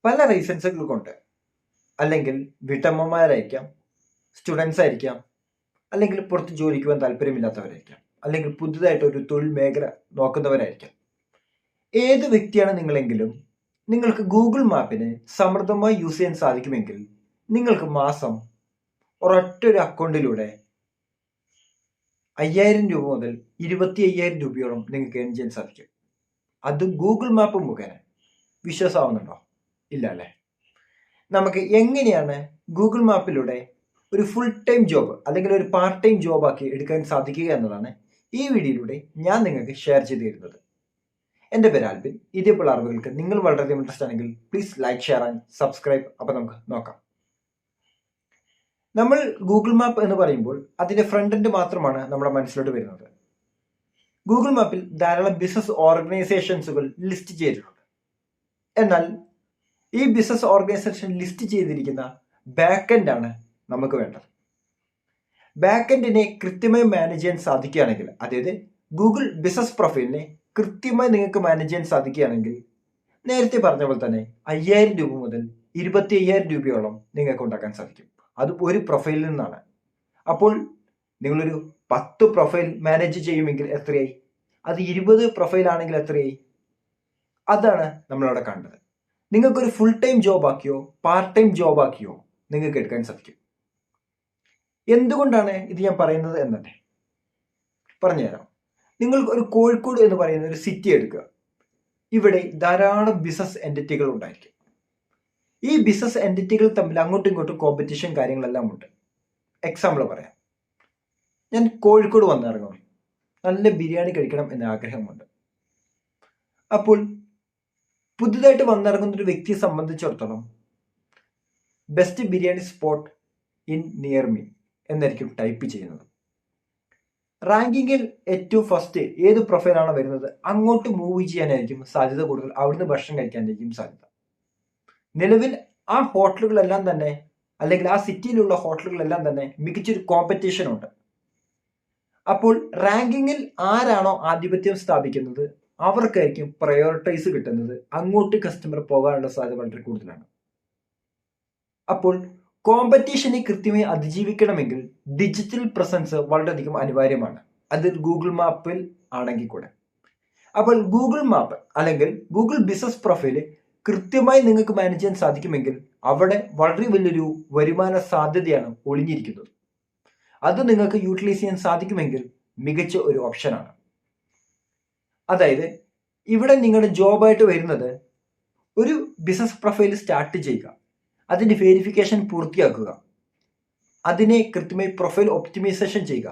പല റീസൺസുകൾ കൊണ്ട്, അല്ലെങ്കിൽ വീട്ടമ്മമാരായിരിക്കാം, സ്റ്റുഡൻസ് ആയിരിക്കാം, അല്ലെങ്കിൽ പുറത്ത് ജോലിക്ക് പോകാൻ താല്പര്യമില്ലാത്തവരായിരിക്കാം, അല്ലെങ്കിൽ പുതുതായിട്ട് ഒരു തൊഴിൽ മേഖല നോക്കുന്നവരായിരിക്കാം. ഏത് വ്യക്തിയാണ് നിങ്ങളെങ്കിലും നിങ്ങൾക്ക് ഗൂഗിൾ മാപ്പിനെ സമൃദ്ധമായി യൂസ് ചെയ്യാൻ സാധിക്കുമെങ്കിൽ നിങ്ങൾക്ക് മാസം ഒരൊറ്റ ഒരു അക്കൗണ്ടിലൂടെ 5,000 രൂപ മുതൽ 25,000 രൂപയോളം നിങ്ങൾക്ക് ഏൺ ചെയ്യാൻ സാധിക്കും. അത് ഗൂഗിൾ മാപ്പ് മുഖേന. വിശ്വാസമാവുന്നുണ്ടോ? ഇല്ല അല്ലേ? നമുക്ക് എങ്ങനെയാണ് ഗൂഗിൾ മാപ്പിലൂടെ ഒരു ഫുൾ ടൈം ജോബ് അല്ലെങ്കിൽ ഒരു പാർട്ട് ടൈം ജോബാക്കി എടുക്കാൻ സാധിക്കുക എന്നതാണ് ഈ വീഡിയോയിലൂടെ ഞാൻ നിങ്ങൾക്ക് ഷെയർ ചെയ്ത് തരുന്നത്. എൻ്റെ പേര് ആൽബിൻ. ഇതേപോലെ അറിവുകൾക്ക് നിങ്ങൾ വളരെയധികം ഇൻട്രസ്റ്റ് ആണെങ്കിൽ please like, share and subscribe. അപ്പോൾ നമുക്ക് നോക്കാം. നമ്മൾ ഗൂഗിൾ മാപ്പ് എന്ന് പറയുമ്പോൾ അതിന്റെ ഫ്രണ്ട് എൻഡ് മാത്രമാണ് നമ്മുടെ മനസ്സിലോട്ട് വരുന്നത്. ഗൂഗിൾ മാപ്പിൽ ധാരാളം ബിസിനസ് ഓർഗനൈസേഷൻസുകൾ ലിസ്റ്റ് ചെയ്തിട്ടുണ്ട്. എന്നാൽ ഈ ബിസിനസ് ഓർഗനൈസേഷൻ ലിസ്റ്റ് ചെയ്തിരിക്കുന്ന ബാക്ക് എൻഡ് ആണ് നമുക്ക് വേണ്ടത്. ബാക്ക് എൻഡിനെ കൃത്യമായി മാനേജ് ചെയ്യാൻ സാധിക്കുകയാണെങ്കിൽ, അതായത് ഗൂഗിൾ ബിസിനസ് പ്രൊഫൈലിനെ കൃത്യമായി നിങ്ങൾക്ക് മാനേജ് ചെയ്യാൻ സാധിക്കുകയാണെങ്കിൽ, നേരത്തെ പറഞ്ഞ പോലെ തന്നെ 5,000 രൂപ മുതൽ 25,000 രൂപയോളം നിങ്ങൾക്ക് ഉണ്ടാക്കാൻ സാധിക്കും. അത് ഒരു പ്രൊഫൈലിൽ നിന്നാണ്. അപ്പോൾ നിങ്ങളൊരു 10 പ്രൊഫൈൽ മാനേജ് ചെയ്യുമെങ്കിൽ എത്രയായി? അത് 20 പ്രൊഫൈൽ ആണെങ്കിൽ എത്രയായി? അതാണ് നമ്മളവിടെ കണ്ടത്. നിങ്ങൾക്കൊരു ഫുൾ ടൈം ജോബ് ആക്കിയോ പാർട്ട് ടൈം ജോബ് ആക്കിയോ നിങ്ങൾക്ക് എടുക്കാൻ സാധിക്കും. എന്തുകൊണ്ടാണ് ഇത് ഞാൻ പറയുന്നത് എന്നല്ലേ പറഞ്ഞുതരാം. നിങ്ങൾ ഒരു കോഴിക്കോട് എന്ന് പറയുന്ന ഒരു സിറ്റി എടുക്കുക. ഇവിടെ ധാരാളം ബിസിനസ് എൻറ്റിറ്റികൾ ഉണ്ടായിരിക്കും. ഈ ബിസിനസ് എൻറ്റിറ്റികൾ തമ്മിൽ അങ്ങോട്ടും ഇങ്ങോട്ടും കോമ്പറ്റീഷൻ കാര്യങ്ങളെല്ലാം ഉണ്ട്. എക്സാമ്പിൾ പറയാം. ഞാൻ കോഴിക്കോട് വന്നിറങ്ങും, നല്ല ബിരിയാണി കഴിക്കണം എന്ന ആഗ്രഹമുണ്ട്. അപ്പോൾ പുതുതായിട്ട് വന്നിറങ്ങുന്ന ഒരു വ്യക്തിയെ സംബന്ധിച്ചിടത്തോളം best biryani spot in near me എന്നായിരിക്കും ടൈപ്പ് ചെയ്യുന്നത്. റാങ്കിങ്ങിൽ ഏറ്റവും ഫസ്റ്റ് ഏത് പ്രൊഫൈലാണോ വരുന്നത് അങ്ങോട്ട് മൂവ് ചെയ്യാനായിരിക്കും സാധ്യത കൂടുതൽ. അവിടുന്ന് ഭക്ഷണം കഴിക്കാനായിരിക്കും സാധ്യത. നിലവിൽ ആ ഹോട്ടലുകളെല്ലാം തന്നെ, അല്ലെങ്കിൽ ആ സിറ്റിയിലുള്ള ഹോട്ടലുകളെല്ലാം തന്നെ മികച്ചൊരു കോമ്പറ്റീഷൻ ഉണ്ട്. അപ്പോൾ റാങ്കിങ്ങിൽ ആരാണോ ആധിപത്യം സ്ഥാപിക്കുന്നത് അവർക്കായിരിക്കും പ്രയോറിറ്റൈസ് കിട്ടുന്നത്. അങ്ങോട്ട് കസ്റ്റമർ പോകാനുള്ള സാധ്യത വളരെ കൂടുതലാണ്. അപ്പോൾ കോമ്പറ്റീഷനെ കൃത്യമായി അതിജീവിക്കണമെങ്കിൽ ഡിജിറ്റൽ പ്രസൻസ് വളരെയധികം അനിവാര്യമാണ്. അത് ഗൂഗിൾ മാപ്പിൽ ആണെങ്കിൽ കൂടെ. അപ്പോൾ ഗൂഗിൾ മാപ്പ് അല്ലെങ്കിൽ ഗൂഗിൾ ബിസിനസ് പ്രൊഫൈല് കൃത്യമായി നിങ്ങൾക്ക് മാനേജ് ചെയ്യാൻ സാധിക്കുമെങ്കിൽ അവിടെ വളരെ വലിയൊരു വരുമാന സാധ്യതയാണ് ഒളിഞ്ഞിരിക്കുന്നത്. അത് നിങ്ങൾക്ക് യൂട്ടിലൈസ് ചെയ്യാൻ സാധിക്കുമെങ്കിൽ മികച്ച ഒരു ഓപ്ഷനാണ്. അതായത് ഇവിടെ നിങ്ങളുടെ ജോബായിട്ട് വരുന്നത് ഒരു ബിസിനസ് പ്രൊഫൈൽ സ്റ്റാർട്ട് ചെയ്യുക, അതിൻ്റെ വെരിഫിക്കേഷൻ പൂർത്തിയാക്കുക, അതിനെ കൃത്യമായി പ്രൊഫൈൽ ഒപ്റ്റിമൈസേഷൻ ചെയ്യുക,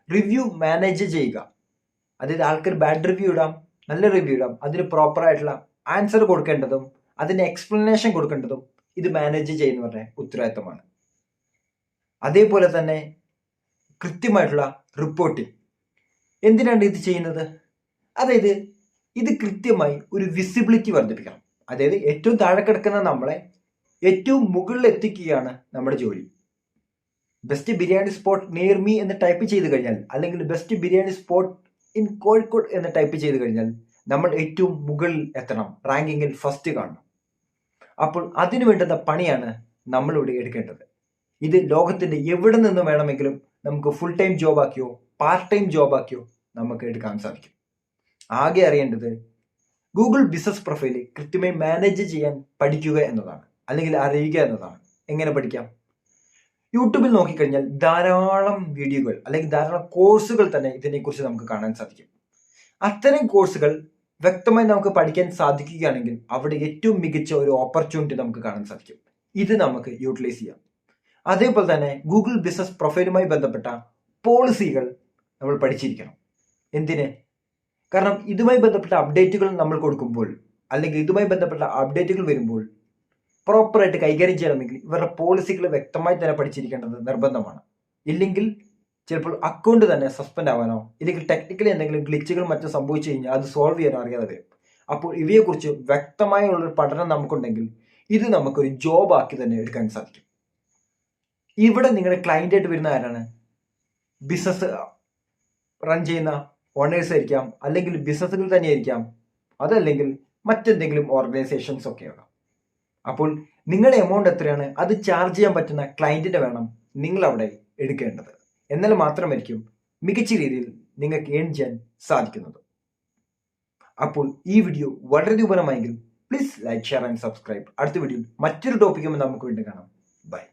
റിവ്യൂ മാനേജ് ചെയ്യുക. അതായത് ആൾക്കാർ ബാഡ് റിവ്യൂ ഇടാം, നല്ല റിവ്യൂ ഇടാം, അതിന് പ്രോപ്പറായിട്ടുള്ള ആൻസർ കൊടുക്കേണ്ടതും അതിന് എക്സ്പ്ലനേഷൻ കൊടുക്കേണ്ടതും ഇത് മാനേജ് ചെയ്യുന്നവരുടെ ഉത്തരവാദിത്തമാണ്. അതേപോലെ തന്നെ കൃത്യമായിട്ടുള്ള റിപ്പോർട്ടിംഗ്. എന്തിനാണ് ഇത് ചെയ്യുന്നത്? അതായത് ഇത് കൃത്യമായി ഒരു വിസിബിലിറ്റി വർദ്ധിപ്പിക്കണം. അതായത് ഏറ്റവും താഴെ കിടക്കുന്ന നമ്മളെ ഏറ്റവും മുകളിൽ എത്തിക്കുകയാണ് നമ്മുടെ ജോലി. Best biryani spot near me എന്ന് ടൈപ്പ് ചെയ്ത് കഴിഞ്ഞാൽ, അല്ലെങ്കിൽ best biryani spot in Kozhikode എന്ന് ടൈപ്പ് ചെയ്ത് കഴിഞ്ഞാൽ നമ്മൾ ഏറ്റവും മുകളിൽ എത്തണം, റാങ്കിങ്ങിൽ ഫസ്റ്റ് കാണണം. അപ്പോൾ അതിനു വേണ്ടുന്ന പണിയാണ് നമ്മളിവിടെ എടുക്കേണ്ടത്. ഇത് ലോകത്തിന്റെ എവിടെ നിന്ന് വേണമെങ്കിലും നമുക്ക് ഫുൾ ടൈം ജോബ് ആക്കിയോ പാർട്ട് ടൈം ജോബ് ആക്കിയോ നമുക്ക് എടുക്കാൻ സാധിക്കും. ആകെ അറിയേണ്ടത് ഗൂഗിൾ ബിസിനസ് പ്രൊഫൈല് കൃത്യമായി മാനേജ് ചെയ്യാൻ പഠിക്കുക എന്നതാണ്, അല്ലെങ്കിൽ അറിയുക എന്നതാണ്. എങ്ങനെ പഠിക്കാം? യൂട്യൂബിൽ നോക്കിക്കഴിഞ്ഞാൽ ധാരാളം വീഡിയോകൾ അല്ലെങ്കിൽ ധാരാളം കോഴ്സുകൾ തന്നെ ഇതിനെക്കുറിച്ച് നമുക്ക് കാണാൻ സാധിക്കും. അത്തരം കോഴ്സുകൾ വ്യക്തമായി നമുക്ക് പഠിക്കാൻ സാധിക്കുകയാണെങ്കിൽ അവിടെ ഏറ്റവും മികച്ച ഒരു ഓപ്പർച്യൂണിറ്റി നമുക്ക് കാണാൻ സാധിക്കും. ഇത് നമുക്ക് യൂട്ടിലൈസ് ചെയ്യാം. അതേപോലെ തന്നെ ഗൂഗിൾ ബിസിനസ് പ്രൊഫൈലുമായി ബന്ധപ്പെട്ട പോളിസികൾ നമ്മൾ പഠിച്ചിരിക്കണം. എന്തിന്? കാരണം ഇതുമായി ബന്ധപ്പെട്ട അപ്ഡേറ്റുകൾ നമ്മൾ കൊടുക്കുമ്പോൾ, അല്ലെങ്കിൽ ഇതുമായി ബന്ധപ്പെട്ട അപ്ഡേറ്റുകൾ വരുമ്പോൾ പ്രോപ്പറായിട്ട് കൈകാര്യം ചെയ്യണമെങ്കിൽ ഇവരുടെ പോളിസികൾ വ്യക്തമായി തന്നെ പഠിച്ചിരിക്കേണ്ടത് നിർബന്ധമാണ്. ഇല്ലെങ്കിൽ ചിലപ്പോൾ അക്കൗണ്ട് തന്നെ സസ്പെൻഡ് ആവാനോ, ഇല്ലെങ്കിൽ ടെക്നിക്കലി എന്തെങ്കിലും ഗ്ലിച്ചുകൾ മറ്റും സംഭവിച്ചു കഴിഞ്ഞാൽ അത് സോൾവ് ചെയ്യാനോ അറിയാതെ വരും. അപ്പോൾ ഇവയെക്കുറിച്ച് വ്യക്തമായുള്ളൊരു പഠനം നമുക്കുണ്ടെങ്കിൽ ഇത് നമുക്കൊരു ജോബ് ആക്കി തന്നെ എടുക്കാൻ സാധിക്കും. ഇവിടെ നിങ്ങളുടെ ക്ലയന്റ് ആയിട്ട് വരുന്ന ആരാണ്? ബിസിനസ് റൺ ചെയ്യുന്ന ഓണേഴ്സ് ആയിരിക്കാം, അല്ലെങ്കിൽ ബിസിനസ്സുകൾ തന്നെയായിരിക്കാം, അതല്ലെങ്കിൽ മറ്റെന്തെങ്കിലും ഓർഗനൈസേഷൻസ് ഒക്കെ ആകാം. അപ്പോൾ നിങ്ങളുടെ എമൗണ്ട് എത്രയാണ് അത് ചാർജ് ചെയ്യാൻ പറ്റുന്ന ക്ലയന്റിനെ വേണം നിങ്ങൾ അവിടെ എടുക്കേണ്ടത്. എന്നാൽ മാത്രമായിരിക്കും മികച്ച രീതിയിൽ നിങ്ങൾക്ക് ഏൺ ചെയ്യാൻ സാധിക്കുന്നത്. അപ്പോൾ ഈ വീഡിയോ വളരെ ഉപകാരമായെങ്കിൽ please like, share and subscribe. അടുത്ത വീഡിയോയിൽ മറ്റൊരു ടോപ്പിക്കുമ്പോൾ നമുക്ക് വീണ്ടും കാണാം. ബൈ.